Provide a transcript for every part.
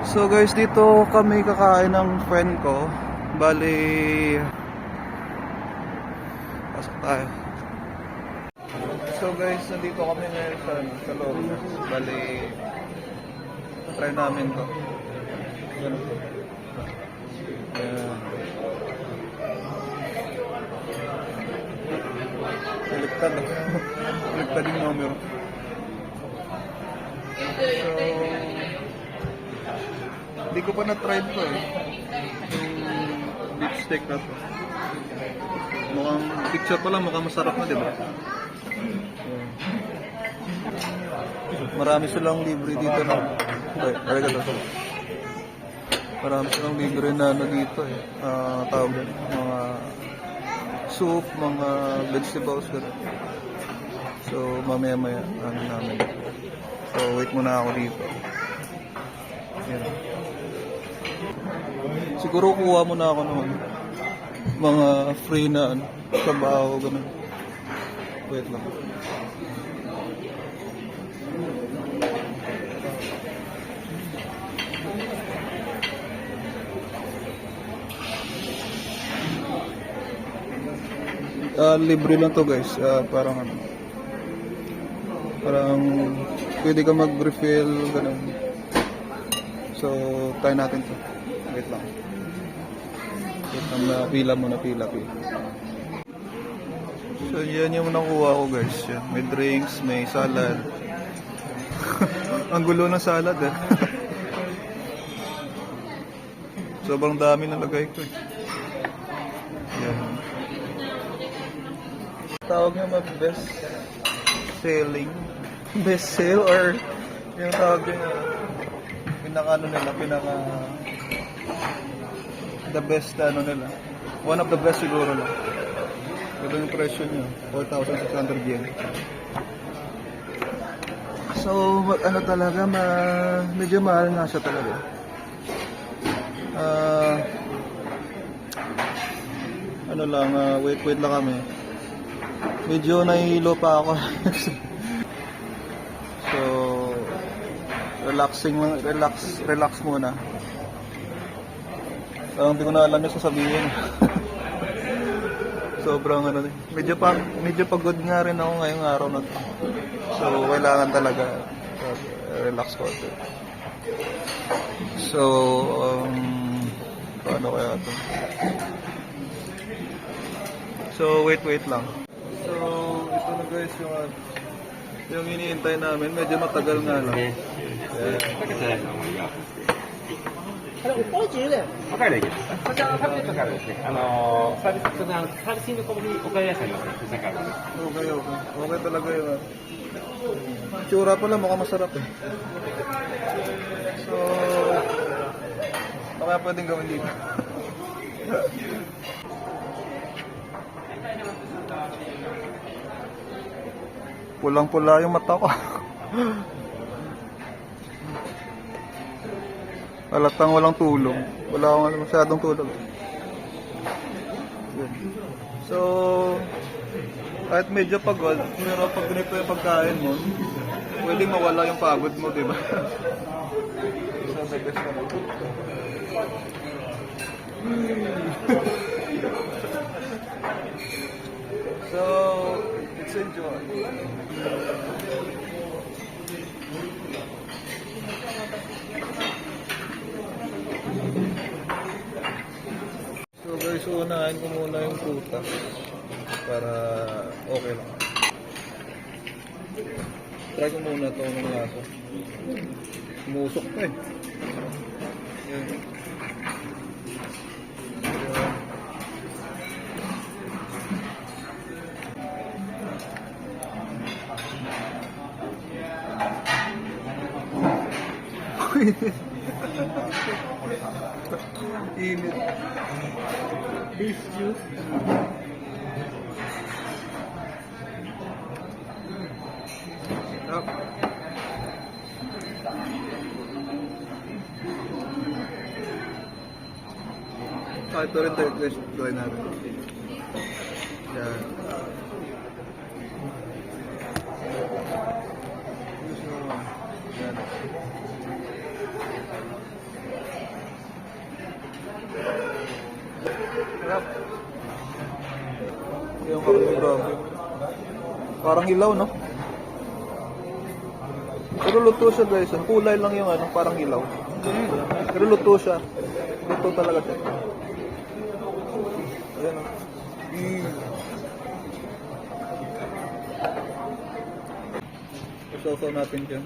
So guys, dito kami kakain ng friend ko. Bali, pasok tayo. So guys, nandito kami ngayon sa loob. Bali, try namin to. Ganun. Ayan. Baliktad. Baliktad yung numero. So, hindi ko pa na-try ito eh. Yung beef steak na to. Mukhang picture pa lang, mukhang masarap na, diba? Marami silang libre dito na. Marami silang libre na ano dito eh. Tawag din. Mga soup, mga vegetables. Gano'n. So, mamaya-maya ano namin. So, wait muna ako dito. Yan. Siguro kuha muna ako ng mga free na ano, trabaho, gano'n. Wait lang. Libre lang to guys. Parang ano, parang pwede ka mag-refill, gano'n. So, try natin to. Wait lang. Wait lang, pila muna, pila. So, yan yung nakuha ko guys. Yan. May drinks, may salad. Ang gulo ng salad eh. Sobrang dami nalagay ko. Yan. Tawag nga mag-best selling. Best sale or yung tawag din pinaka ano nila, pinaka the best ano nila. One of the best siguro lang. Ito yung presyo niya, 4,600 yen. So, ano talaga, medyo mahal nga siya talaga. Ano lang, wait lang kami. Medyo nahihilo pa ako. So, relax muna. Hindi ko na alam yung sasabihin. Sobrang ano, medyo pagod nga rin ako ngayong araw na to. So, kailangan talaga relax ko. So, paano kaya to? So, wait lang. So, ito na guys yung iniintay namin. Medyo matagal nga lang.これおかわり自由だよ。おかわりできます。こちらのタブレットからですね、サービスのコンビニおかわり屋さんにこちらから。Okay. Okay talaga yun. Tsura pa lang, mukhang masarap eh. So, kaya pwedeng gawin dito. Pulang-pula yung mata ko. Halatang walang tulong. Wala akong masyadong tulog. So, kahit medyo pagod, pero pag ganito yung pagkain mo, pwedeng mawala yung pagod mo, di ba? So, the best naman. So, let's enjoy. So guys, unahin ko muna yung prutas para okay lang. Try ko muna ito ng laso. Musok pa eh. Yan. Init. Beef juice. Up. Ito rin tayo guys, try natin. Yan. Yan. Sarap. Yung karne, grabe. Parang ilaw, no? Pero luto siya, guys. Ang kulay lang yung ano, parang ilaw. Pero luto siya. Luto talaga siya. Ayan, oh. Isaw-saw natin dyan.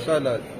Salad.